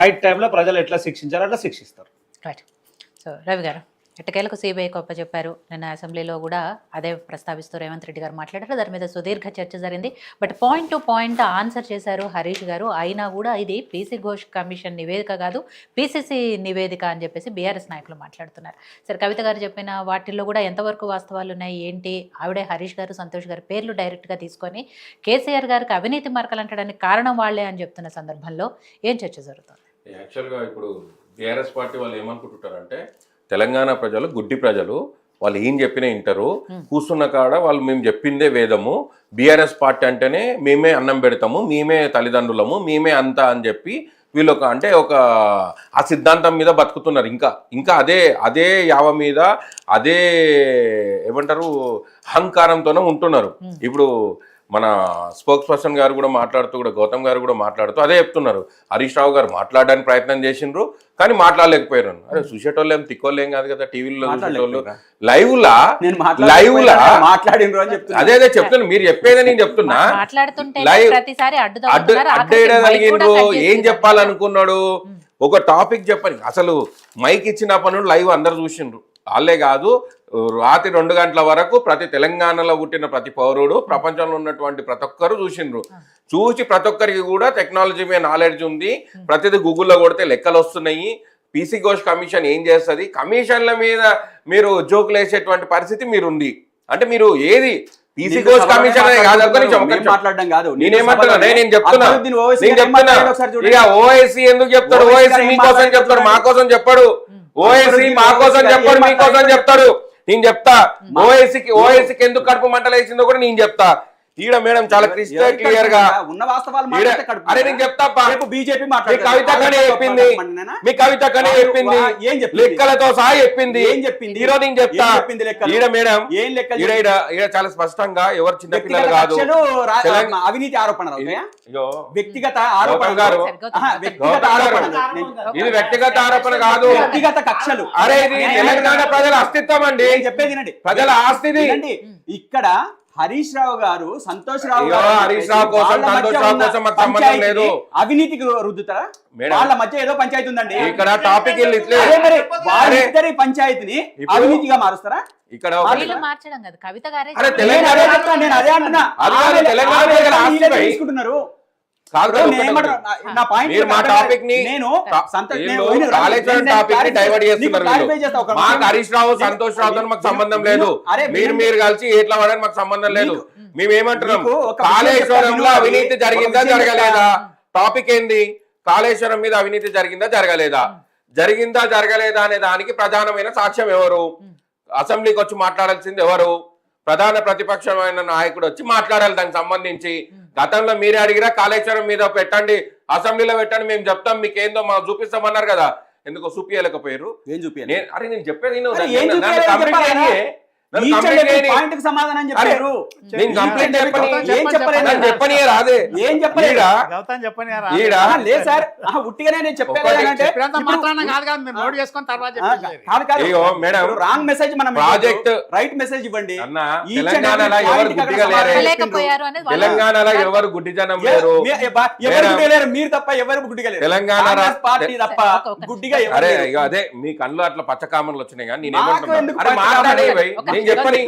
Right టైంలో ప్రజలు ఎట్లా శిక్షించారో అట్లా శిక్షిస్తారు. రైట్. సో రవి గారు ఎట్టకేలకు సిబిఐ గొప్ప చెప్పారు. నిన్న అసెంబ్లీలో కూడా అదే ప్రస్తావిస్తూ రేవంత్ రెడ్డి గారు మాట్లాడారు. దాని మీద సుదీర్ఘ చర్చ జరిగింది. But point to point answer చేశారు హరీష్ గారు. అయినా కూడా ఇది పీసీ ఘోష్ కమిషన్ నివేదిక కాదు, పీసీసీ నివేదిక అని చెప్పేసి బీఆర్ఎస్ నాయకులు మాట్లాడుతున్నారు. సరే, కవిత గారు చెప్పిన వాటిల్లో కూడా ఎంతవరకు వాస్తవాలు ఉన్నాయి ఏంటి? ఆవిడే హరీష్ గారు, సంతోష్ గారు పేర్లు డైరెక్ట్గా తీసుకొని కేసీఆర్ గారికి అవినీతి మార్కలు అంటడానికి కారణం వాళ్లే అని చెప్తున్న సందర్భంలో ఏం చర్చ జరుగుతుంది? యాక్చువల్గా ఇప్పుడు బీఆర్ఎస్ పార్టీ వాళ్ళు ఏమనుకుంటుంటారంటే తెలంగాణ ప్రజలు గుడ్డి ప్రజలు, వాళ్ళు ఏం చెప్పినా వింటారు, కూర్చున్న కాడ వాళ్ళు మేము చెప్పిందే వేదము, బీఆర్ఎస్ పార్టీ అంటేనే మేమే అన్నం పెడతాము, మేమే తల్లిదండ్రులము, మేమే అంతా అని చెప్పి వీళ్ళు ఒక ఆ సిద్ధాంతం మీద బతుకుతున్నారు. ఇంకా అదే యావ మీద అదే ఏమంటారు అహంకారంతోనే ఉంటున్నారు. ఇప్పుడు మన స్పోక్స్ పర్సన్ గారు కూడా మాట్లాడుతూ కూడా గౌతమ్ గారు కూడా మాట్లాడుతూ అదే చెప్తున్నారు. హరీష్ రావు గారు మాట్లాడడానికి ప్రయత్నం చేసిండ్రు కానీ మాట్లాడలేకపోయారు. అరే చూసేటోళ్ళు ఏం తిక్కోళ్ళు ఏం కాదు కదా, టీవీలో చూసేటోళ్ళు లైవ్ లా అదే చెప్తున్నా, మీరు చెప్పేదే నేను చెప్తున్నా. అడ్డేయగలిగిండ్రు, ఏం చెప్పాలనుకున్నాడు, ఒక టాపిక్ చెప్పని అసలు మైక్ ఇచ్చినప్పటి లైవ్ అందరు చూసిండ్రు. వాళ్ళే కాదు, రాత్రి 2 గంటల వరకు ప్రతి తెలంగాణలో పుట్టిన ప్రతి పౌరుడు, ప్రపంచంలో ఉన్నటువంటి ప్రతి ఒక్కరు చూసి ప్రతి ఒక్కరికి కూడా టెక్నాలజీ మీద నాలెడ్జ్ ఉంది. ప్రతిదీ గూగుల్లో కొడితే లెక్కలు వస్తున్నాయి. పీసీ ఘోష్ కమిషన్ ఏం చేస్తుంది, కమిషన్ల మీద మీరు జోకులు వేసేటువంటి పరిస్థితి మీరుంది. అంటే మీరు ఏది పీసీ ఘోష్ కమిషన్ మాట్లాడడం కాదు, నేను చెప్తున్నా ఇక ఓఐసీ ఎందుకు చెప్తాడు? ఓఐసీ మీకోసం చెప్తాడు, మా కోసం చెప్పాడు. ఓఐసీ మా కోసం చెప్పాడు, మీకోసం చెప్తాడు. నేను చెప్తా ఓఐసీకి ఎందుకు కడుపు మంటలు వేసిందో కూడా నేను చెప్తా. ఈడ మేడం చాలా క్రిస్టల్ క్లియర్ గా ఉన్న వాస్తవాలు అరే నేను చెప్తా. బీజేపీ కవితకనే చెప్పింది, మీ కవితకనే చెప్పింది, లెక్కలతో సహా చెప్పింది. ఏం చెప్పింది ఈరోజు నేను చెప్తా. ఈడ మేడం ఏం లెక్క ఈడ చాలా స్పష్టంగా ఎవరు చిన్న పిల్లలు కాదు, అవినీతి ఆరోపణలు, వ్యక్తిగత ఆరోపణలు, ఇది వ్యక్తిగత ఆరోపణ కాదు, వ్యక్తిగత కక్షలు. అరే ఇది తెలంగాణ ప్రజల అస్తిత్వం అండి, చెప్పేది వినండి, ప్రజల ఆస్తిది. ఇక్కడ హరీష్ రావు గారు, సంతోష్ రావు గారు హరీష్ రావు కోసం సంబంధం లేదు, అవినీతికి రుద్దుతారా? వాళ్ళ మధ్య ఏదో పంచాయతీ ఉందండి. ఇక్కడ టాపిక్ వాళ్ళిద్దరి పంచాయతీని అవినీతిగా మారుస్తారా? ఇక్కడ మార్చడం కాదు, కవిత గారే నేను అదే అంటున్నా. తీసుకుంటున్నారు. హరీష్ రావు, సంతోష్ రావుతో మాకు సంబంధం లేదు. మీరు కలిసి ఎట్లా వాడని మాకు సంబంధం లేదు. మేమేమంటున్నాం, కాళేశ్వరంలో అవినీతి జరిగిందా జరగలేదా? టాపిక్ ఏంది? కాళేశ్వరం మీద అవినీతి జరిగిందా జరగలేదా? జరిగిందా జరగలేదా అనే దానికి ప్రధానమైన సాక్ష్యం ఎవరు? అసెంబ్లీకి వచ్చి మాట్లాడాల్సింది ఎవరు? ప్రధాన ప్రతిపక్షమైన నాయకుడు వచ్చి మాట్లాడాలి దానికి సంబంధించి. గతంలో మీరే అడిగిరా కాళేశ్వరం మీద పెట్టండి, అసెంబ్లీలో పెట్టండి, మేము చెప్తాం, మీకు ఏందో మాకు చూపిస్తామన్నారు కదా, ఎందుకో చూపించలేకపోయారు. అరే నేను చెప్పేది సమాధానం చెప్పారు. రాంగ్ మెసేజ్, మనం రైట్ మెసేజ్ ఇవ్వండి. తెలంగాణలో ఎవరు గుడ్డి జనం లేరు, మీరు తప్ప ఎవరు గుడ్డిగా లేరు. తెలంగాణ పార్టీ తప్ప గుడ్డిగా. అదే మీ కళ్ళు అట్లా పచ్చకామలు వచ్చినాయి కానీ నేను చెప్పని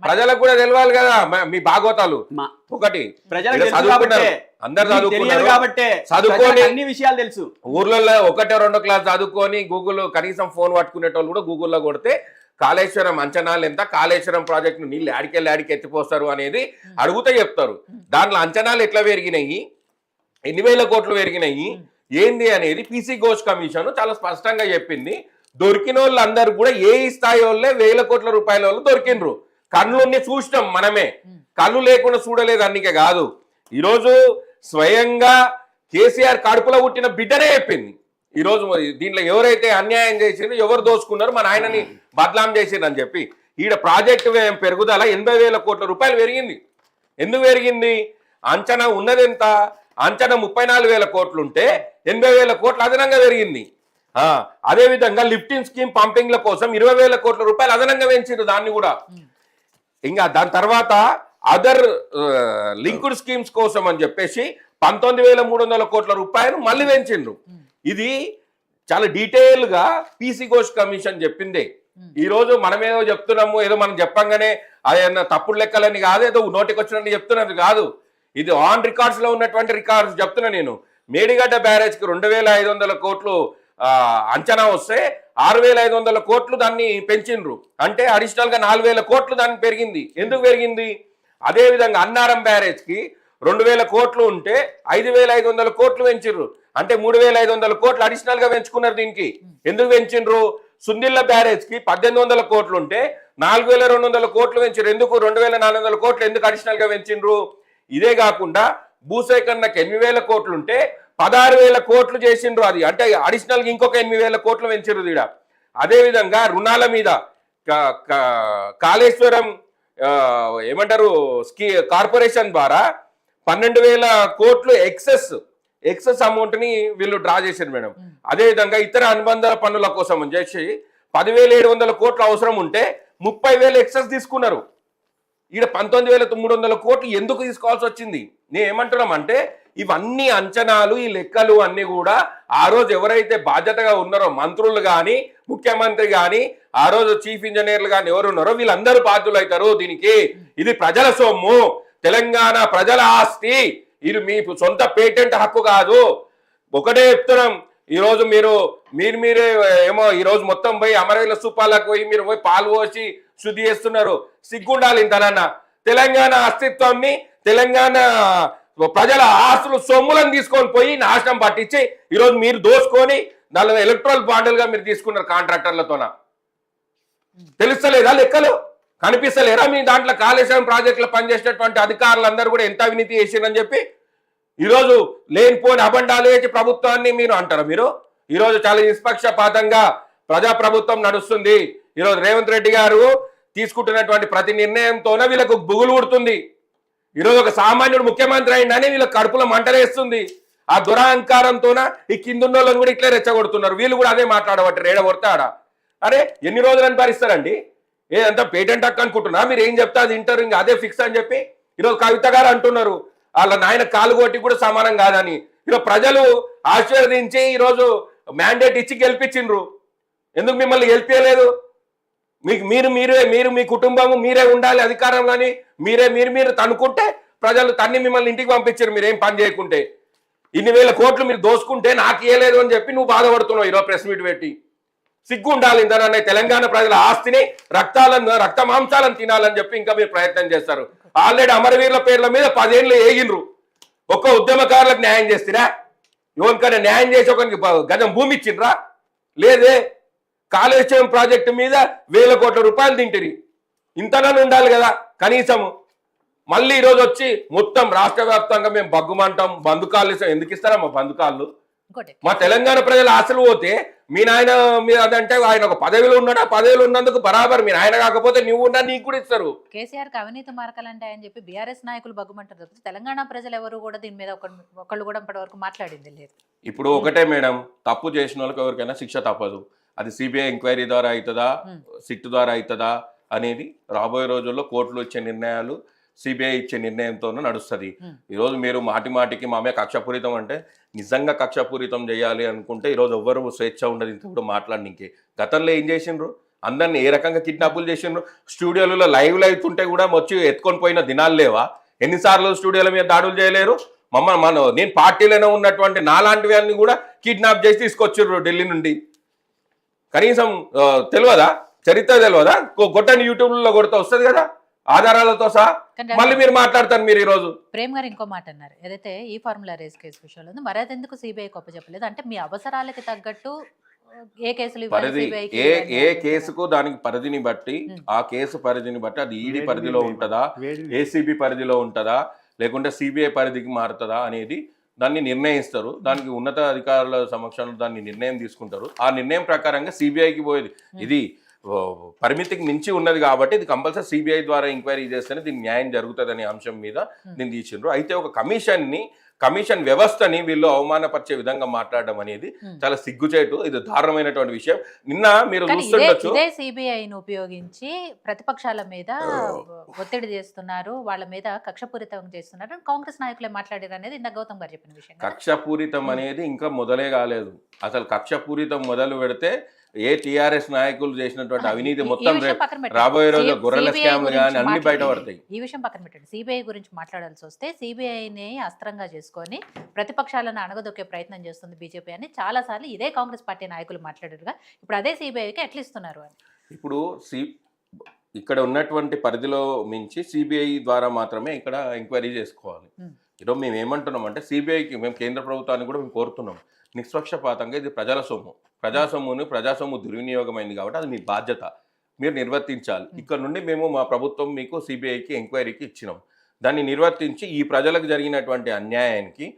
ప్రజలకు కూడా తెలియాలి కదా మీ భాగవతాలు. ఒకటి అందరు చదువుకొని అన్ని విషయాలు తెలుసు. ఊర్లలో 1, 2 క్లాస్ చదువుకొని గూగుల్ కనీసం ఫోన్ పట్టుకునేటోళ్ళు కూడా గూగుల్లో కొడితే కాళేశ్వరం అంచనాలు ఎంత, కాళేశ్వరం ప్రాజెక్టు నీళ్ళు ఆడికి ఎత్తిపోస్తారు అనేది అడుగుతే చెప్తారు. దాంట్లో అంచనాలు ఎట్లా పెరిగినాయి, ఎన్ని వేల కోట్లు పెరిగినాయి ఏంది అనేది పీసీ ఘోష్ కమిషన్ చాలా స్పష్టంగా చెప్పింది. దొరికిన వాళ్ళు అందరు కూడా ఏ స్థాయి వాళ్ళే వేల కోట్ల రూపాయల వాళ్ళు దొరికిండ్రు. కళ్ళుని చూసినాం మనమే, కళ్ళు లేకుండా చూడలేదు అన్నికే కాదు. ఈరోజు స్వయంగా కేసీఆర్ కడుపులో పుట్టిన బిడ్డనే చెప్పింది. ఈరోజు దీంట్లో ఎవరైతే అన్యాయం చేసిండ్రో, ఎవరు దోచుకున్నారో మన ఆయనని బదలాం చేసిండ్రు అని చెప్పి ఈడ ప్రాజెక్టు వ్యయం పెరుగుదల 80,000 కోట్ల రూపాయలు పెరిగింది. ఎందుకు పెరిగింది? అంచనా ఉన్నదెంత? అంచనా 34,000 కోట్లు ఉంటే 80,000 కోట్లు అదనంగా పెరిగింది. అదే విధంగా లిఫ్టింగ్ స్కీమ్ పంపింగ్ల కోసం 20,000 కోట్ల రూపాయలు అదనంగా పెంచారు దాన్ని కూడా. ఇంకా దాని తర్వాత అదర్ లింక్డ్ స్కీమ్స్ కోసం అని చెప్పేసి 19,300 కోట్ల రూపాయలు మళ్ళీ పెంచిండ్రు. ఇది చాలా డీటెయిల్ గా పీసీ ఘోష్ కమిషన్ చెప్పిందే. ఈ రోజు మనమేదో చెప్తున్నాము, ఏదో మనం చెప్పంగానే అదేమన్నా తప్పుడు లెక్కలని కాదు, ఏదో నోటికి వచ్చినట్టు చెప్తున్నది కాదు. ఇది ఆన్ రికార్డ్స్ లో ఉన్నటువంటి రికార్డ్స్ చెప్తున్నా నేను. మేడిగడ్డ బ్యారేజ్ కి 2,500 కోట్లు అంచనా వస్తే 6,500 కోట్లు దాన్ని పెంచిండ్రు. అంటే అడిషనల్ గా 4,000 కోట్లు దానికి పెరిగింది. ఎందుకు పెరిగింది? అదే విధంగా అన్నారం బ్యారేజ్ కి 2,000 కోట్లు ఉంటే 5,500 కోట్లు పెంచిండ్రు. అంటే 3,500 కోట్లు అడిషనల్ గా పెంచుకున్నారు. దీనికి ఎందుకు పెంచిండ్రు? సుందిల్ల బ్యారేజ్ కి 1,800 కోట్లు ఉంటే 4,200 కోట్లు పెంచారు. ఎందుకు 2,400 కోట్లు ఎందుకు అడిషనల్ గా పెంచిండ్రు? ఇదే కాకుండా భూసేకరణకు 8,000 కోట్లు ఉంటే 16,000 కోట్లు చేసిండ్రు. అది అంటే అడిషనల్ గా ఇంకొక 8,000 కోట్లు పెంచారు దీడ. అదే విధంగా రుణాల మీద కాళేశ్వరం ఏమంటారు కార్పొరేషన్ ద్వారా 12,000 కోట్లు ఎక్సెస్ అమౌంట్ ని వీళ్ళు డ్రా చేశారు మేడం. అదే విధంగా ఇతర అనుబంధ పన్నుల కోసం అని చేసి 10,700 కోట్లు అవసరం ఉంటే 30,000 ఎక్సెస్ తీసుకున్నారు. ఈడ 19,300 కోట్లు ఎందుకు తీసుకోవాల్సి వచ్చింది? నేను ఏమంటున్నామంటే ఇవన్నీ అంచనాలు, ఈ లెక్కలు అన్ని కూడా ఆ రోజు ఎవరైతే బాధ్యతగా ఉన్నారో మంత్రులు కానీ, ముఖ్యమంత్రి కానీ, ఆ రోజు చీఫ్ ఇంజనీర్లు కానీ ఎవరున్నారో వీళ్ళందరూ బాధ్యులు అవుతారు దీనికి. ఇది ప్రజల సొమ్ము, తెలంగాణ ప్రజల ఆస్తి. ఇది మీ సొంత పేటెంట్ హక్కు కాదు. ఒకటే చెప్తున్నాం, ఈరోజు మీరే ఏమో ఈరోజు మొత్తం పోయి అమరవీరుల స్థూపాలకు పోయి మీరు పోయి పాలు పోసి శుద్ధి చేస్తున్నారు. సిగ్గుండాలి ఇంతనన్నా. తెలంగాణ అస్తిత్వాన్ని, తెలంగాణ ప్రజల ఆస్తులు సొమ్ములను తీసుకొని పోయి నాశనం పట్టించి ఈరోజు మీరు దోసుకొని దాని ఎలక్ట్రల్ బాండ్లుగా మీరు తీసుకున్నారు కాంట్రాక్టర్లతోన. తెలుస్తలేదా లెక్కలు? కనిపిస్తలేరా మీ దాంట్లో? కాళేశ్వరం ప్రాజెక్టులో పనిచేసినటువంటి అధికారులందరూ కూడా ఎంత అవినీతి చేసిందని చెప్పి ఈరోజు లేనిపోని అబండాలు వేసి ప్రభుత్వాన్ని మీరు అంటారు. మీరు ఈరోజు చాలా నిష్పక్షపాతంగా ప్రజాప్రభుత్వం నడుస్తుంది. ఈరోజు రేవంత్ రెడ్డి గారు తీసుకుంటున్నటువంటి ప్రతి నిర్ణయంతోనే వీళ్ళకు బుగులు పుడుతుంది. ఈరోజు ఒక సామాన్యుడు ముఖ్యమంత్రి అయిందని వీళ్ళకి కడుపులో మంటలేస్తుంది. ఆ దురహంకారంతోన ఈ కిందున్న వాళ్ళని కూడా ఇట్లే రెచ్చగొడుతున్నారు. వీళ్ళు కూడా అదే మాట్లాడబట్టారు. ఏడ కొడతాడా? అరే ఎన్ని రోజులని భరిస్తారండి? ఏదంతా పేటెంట్ హక్కు అనుకుంటున్నా? మీరు ఏం చెప్తా అది వింటారు, ఇంకా అదే ఫిక్స్ అని చెప్పి ఈరోజు కవిత గారు అంటున్నారు వాళ్ళ నాయన కాలు కొట్టి కూడా సమానం కాదని. ఈరోజు ప్రజలు ఆశీర్వదించి ఈరోజు మ్యాండేట్ ఇచ్చి గెలిపించిండ్రు. ఎందుకు మిమ్మల్ని గెలిపించలేదు? మీరు మీ కుటుంబము మీరే ఉండాలి అధికారంలోని మీరు తనుకుంటే ప్రజలు తన్ని మిమ్మల్ని ఇంటికి పంపించారు. మీరేం పని చేయకుంటే ఇన్ని వేల కోట్లు మీరు దోసుకుంటే నాకు ఇయ్యలేదు అని చెప్పి నువ్వు బాధపడుతున్నావు ఈరోజు ప్రెస్ మీట్ పెట్టి. సిగ్గు ఉండాలి. ఇంతనన్నా తెలంగాణ ప్రజల ఆస్తిని రక్త మాంసాలను తినాలని చెప్పి ఇంకా మీరు ప్రయత్నం చేస్తారు. ఆల్రెడీ అమరవీరుల పేర్ల మీద 10 ఏళ్ళు ఏగినరు. ఒక్క ఉద్యమకారులకు న్యాయం చేస్తారా? ఎవరికైనా న్యాయం చేసి ఒకరికి గజం భూమి ఇచ్చిండ్రా? లేదే. కాళేశ్వరం ప్రాజెక్టు మీద 1,000 కోట్ల రూపాయలు తింటిరి. ఇంతనని ఉండాలి కదా కనీసము. మళ్ళీ ఈరోజు వచ్చి మొత్తం రాష్ట్ర వ్యాప్తంగా మేము బగ్గుమంటాం, బంధుకాళ్ళు ఇస్తాం. ఎందుకు ఇస్తారా మా బంధుకాళ్ళు? మా తెలంగాణ ప్రజల ఆశలు పోతే మీ నాయన మీద అదంటే ఆయన ఒక పదవిలో ఉన్నాడు. ఆ పదవిలో ఉన్నందుకు బరాబర్ మీ నాయన కాకపోతే నువ్వు ఉన్నా నీకు కూడా ఇస్తారు. కేసీఆర్ కి అవినీతి మార్కలంటే అని చెప్పి బీఆర్ఎస్ నాయకులు బగ్గుమంటారు. తెలంగాణ ప్రజలు ఎవరు కూడా దీని మీద ఒకళ్ళు కూడా ఇప్పటి వరకు మాట్లాడింది లేదు. ఇప్పుడు ఒకటే మేడం, తప్పు చేసిన వాళ్ళకి ఎవరికైనా శిక్ష తప్పదు. అది సిబిఐ ఎంక్వైరీ ద్వారా అవుతుందా, సిట్ ద్వారా అవుతుందా అనేది రాబోయే రోజుల్లో కోర్టులు ఇచ్చే నిర్ణయాలు, సిబిఐ ఇచ్చే నిర్ణయంతోనూ నడుస్తుంది. ఈరోజు మీరు మాటికి మామే కక్షపూరితం అంటే నిజంగా కక్షపూరితం చేయాలి అనుకుంటే ఈరోజు ఎవ్వరు స్వేచ్ఛ ఉండదు. ఇంత కూడా మాట్లాడడానికి గతంలో ఏం చేసిండ్రు? అందరిని ఏ రకంగా కిడ్నాపులు చేసిండ్రు? స్టూడియోలలో లైవ్లు అవుతుంటే కూడా వచ్చి ఎత్తుకొని పోయిన దినాలు లేవా? ఎన్నిసార్లు స్టూడియోల మీద దాడులు చేయలేరు? నేను పార్టీలోనే ఉన్నటువంటి నాలాంటి వాళ్ళని కూడా కిడ్నాప్ చేసి తీసుకొచ్చిర్రు ఢిల్లీ నుండి. కనీసం తెలియదా? చరిత్ర తెలియదా? కొట్టని యూట్యూబ్లో కొడితే వస్తుంది కదా ఆధారాలతో సహా. మళ్ళీ మీరు మాట్లాడతారు. మీరు ఈరోజు ప్రేమ్ గారు ఇంకో మాట అన్నారు, ఏదైతే ఈ ఫార్ములా రేస్ కేసు విషయంలో మరి అదెందుకు సిబిఐ చెప్పలేదు అంటే మీ అవసరాలకి తగ్గట్టు ఏ కేసులు ఏ కేసుకు దానికి పరిధిని బట్టి ఆ కేసు పరిధిని బట్టి అది ఈడీ పరిధిలో ఉంటుందా, ఏసీబీ పరిధిలో ఉంటుందా, లేకుంటే సిబిఐ పరిధికి మారుతుందా అనేది దాన్ని నిర్ణయిస్తారు. దానికి ఉన్నత అధికారుల సమక్షంలో దాన్ని నిర్ణయం తీసుకుంటారు. ఆ నిర్ణయం ప్రకారంగా సిబిఐకి పోయేది. ఇది పరిమితికి మించి ఉన్నది కాబట్టి ఇది కంపల్సరీ సిబిఐ ద్వారా ఎంక్వైరీ చేస్తేనే దీనికి న్యాయం జరుగుతుంది అనే అంశం మీద దీన్ని తీసిండ్రు. అయితే ఒక కమిషన్ని కమిషన్ వ్యవస్థని వీళ్ళు అవమానపరిచే విధంగా మాట్లాడడం అనేది చాలా సిగ్గుచేటు, ఇది దారుణమైనటువంటి విషయం. నిన్న మీరు కానీ చూస్తుండొచ్చు, ఇదే సిబిఐని ఉపయోగించి ప్రతిపక్షాల మీద ఒత్తిడి చేస్తున్నారు, వాళ్ళ మీద కక్షపూరితం చేస్తున్నారు అని కాంగ్రెస్ నాయకులే మాట్లాడారు అనేది ఇందాక గౌతమ్ గారు చెప్పిన విషయం. కక్షపూరితం అనేది ఇంకా మొదలే కాలేదు. అసలు కక్షపూరితం మొదలు పెడితే ఏ టీఆర్ఎస్ నాయకులు చేసినటువంటి అవినీతి మొత్తం రాబోయే రోజుల్లో గొర్రెల స్కామ్లు కానీ అన్ని బయటపడతాయి. ఈ విషయం పక్కన పెట్టండి, సిబిఐ గురించి మాట్లాడాల్సి వస్తే సిబిఐని అస్త్రంగా చేసుకొని ప్రతిపక్షాలను అణగదొక్కే ప్రయత్నం చేస్తుంది బీజేపీ అని చాలా సార్లు ఇదే కాంగ్రెస్ పార్టీ నాయకులు మాట్లాడారుగా. ఇప్పుడు అదే సిబిఐకి ఎట్లా ఇస్తున్నారు అని. ఇప్పుడు ఇక్కడ ఉన్నటువంటి పరిధిలో మించి సిబిఐ ద్వారా మాత్రమే ఇక్కడ ఎంక్వైరీ చేసుకోవాలి. ఈరోజు మేము ఏమంటున్నాం అంటే సిబిఐకి మేము కేంద్ర ప్రభుత్వాన్ని కూడా మేము కోరుతున్నాం, నిష్పక్షపాతంగా ఇది ప్రజల సొమ్ము, ప్రజాసొమ్ము దుర్వినియోగమైంది కాబట్టి అది మీ బాధ్యత, మీరు నిర్వర్తించాలి. ఇక్కడ నుండి మేము మా ప్రభుత్వం మీకు సిబిఐకి ఎంక్వైరీకి ఇచ్చినాం, దాన్ని నిర్వర్తించి ఈ ప్రజలకు జరిగినటువంటి అన్యాయానికి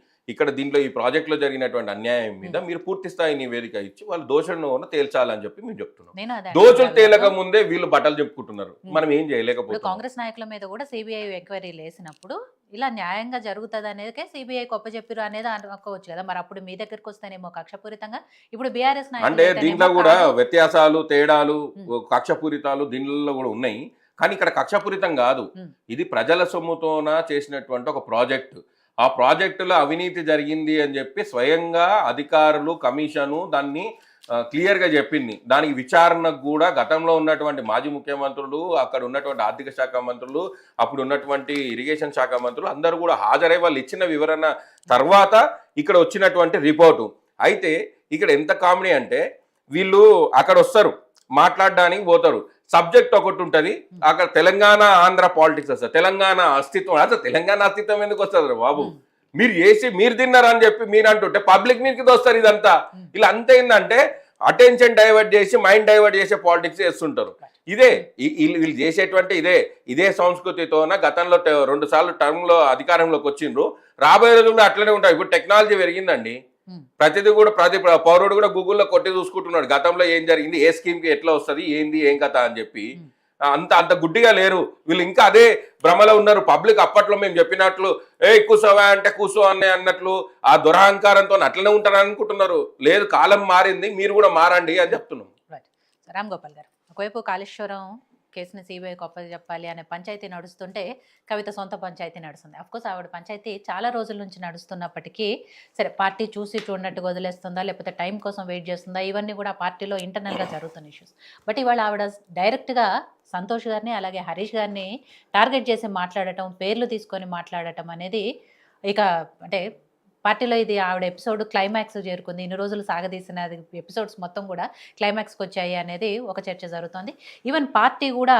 దీంట్లో ఈ ప్రాజెక్టులో జరిగినటువంటి అన్యాయం మీద మీరు పూర్తి స్థాయి నివేదిక ఇచ్చి వాళ్ళు దోషులను తేల్చాలని చెప్పి మేము చెప్తున్నాం. దోషులు తేలక ముందే వీళ్ళు బట్టలు చెప్పుకుంటున్నారు, మనం ఏం చేయలేకపోతున్నాం. కాంగ్రెస్ నాయకుల మీద కూడా సిబిఐ ఎంక్వైరీలు వేసినప్పుడు ఇలా న్యాయంగా జరుగుతుంది అనేది సిబిఐ గొప్ప చెప్పారు అనేది అనుకోవచ్చు కదా. మరి అప్పుడు మీ దగ్గరకు వస్తేనేమో కక్షపూరితంగా, ఇప్పుడు బీఆర్ఎస్ అంటే దీంట్లో కూడా వ్యత్యాసాలు, తేడాలు, కక్షపూరితాలు దీనిలో కూడా ఉన్నాయి. కానీ ఇక్కడ కక్షపూరితం కాదు, ఇది ప్రజల సొమ్ముతోన చేసినటువంటి ఒక ప్రాజెక్టు. ఆ ప్రాజెక్టులో అవినీతి జరిగింది అని చెప్పి స్వయంగా అధికారులు, కమిషను దాన్ని క్లియర్గా చెప్పింది. దానికి విచారణకు కూడా గతంలో ఉన్నటువంటి మాజీ ముఖ్యమంత్రులు, అక్కడ ఉన్నటువంటి ఆర్థిక శాఖ మంత్రులు, అప్పుడు ఉన్నటువంటి ఇరిగేషన్ శాఖ మంత్రులు అందరూ కూడా హాజరై వాళ్ళు ఇచ్చిన వివరణ తర్వాత ఇక్కడ వచ్చినటువంటి రిపోర్టు. అయితే ఇక్కడ ఎంత కామెడీ అంటే వీళ్ళు అక్కడ వస్తారు, మాట్లాడడానికి పోతారు, సబ్జెక్ట్ ఒకటి ఉంటుంది, అక్కడ తెలంగాణ ఆంధ్ర పాలిటిక్స్ వస్తుంది, తెలంగాణ అస్తిత్వం. అసలు తెలంగాణ అస్తిత్వం ఎందుకు వస్తుంది బాబు? మీరు చేసి మీరు తిన్నారని చెప్పి మీరు అంటుంటే పబ్లిక్ మీదకి వస్తారు. ఇదంతా ఇలా అంతే ఏంటంటే అటెన్షన్ డైవర్ట్ చేసి మైండ్ డైవర్ట్ చేసే పాలిటిక్స్ చేస్తుంటారు. ఇదే వీళ్ళు చేసేటువంటి ఇదే సంస్కృతితోన గతంలో 2 సార్లు టర్మ్లో అధికారంలోకి వచ్చిండ్రు, రాబోయే రోజుల్లో అట్లనే ఉంటాయి. ఇప్పుడు టెక్నాలజీ పెరిగిందండి, ప్రతి పౌరుడు కూడా గూగుల్లో కొట్టి చూసుకుంటున్నాడు గతంలో ఏం జరిగింది, ఏ స్కీమ్కి ఎట్లా వస్తుంది, ఏంది ఏం కథ అని చెప్పి. అంత గుడ్డిగా లేరు వీళ్ళు, ఇంకా అదే భ్రమలో ఉన్నారు. పబ్లిక్ అప్పట్లో మేము చెప్పినట్లు కూసోవా అంటే కూసో అన్నట్లు ఆ దురహంకారంతో అట్లనే ఉంటారని అనుకుంటున్నారు. లేదు, కాలం మారింది, మీరు కూడా మారండి అని చెప్తున్నాం. రామ్ గోపాల్ గారు, ఒకవైపు కాళేశ్వరం కేసుని సిబిఐ గొప్ప చెప్పాలి అనే పంచాయతీ నడుస్తుంటే కవిత సొంత పంచాయతీ నడుస్తుంది. అఫ్కోర్స్ ఆవిడ పంచాయతీ చాలా రోజుల నుంచి నడుస్తున్నప్పటికీ సరే పార్టీ చూసి చూడనట్టుగా వదిలేస్తుందా లేకపోతే టైం కోసం వెయిట్ చేస్తుందా, ఇవన్నీ కూడా పార్టీలో ఇంటర్నల్గా జరుగుతున్న ఇష్యూస్. బట్ ఇవాళ ఆవిడ డైరెక్ట్గా సంతోష్ గారిని అలాగే హరీష్ గారిని టార్గెట్ చేసి మాట్లాడటం, పేర్లు తీసుకొని మాట్లాడటం అనేది ఇక అంటే పార్టీలో ఇది ఆవిడ ఎపిసోడ్ క్లైమాక్స్ చేరుకుంది. ఇన్ని రోజులు సాగదీసిన ఎపిసోడ్స్ మొత్తం కూడా క్లైమాక్స్కి వచ్చాయి అనేది ఒక చర్చ జరుగుతోంది. ఈవెన్ పార్టీ కూడా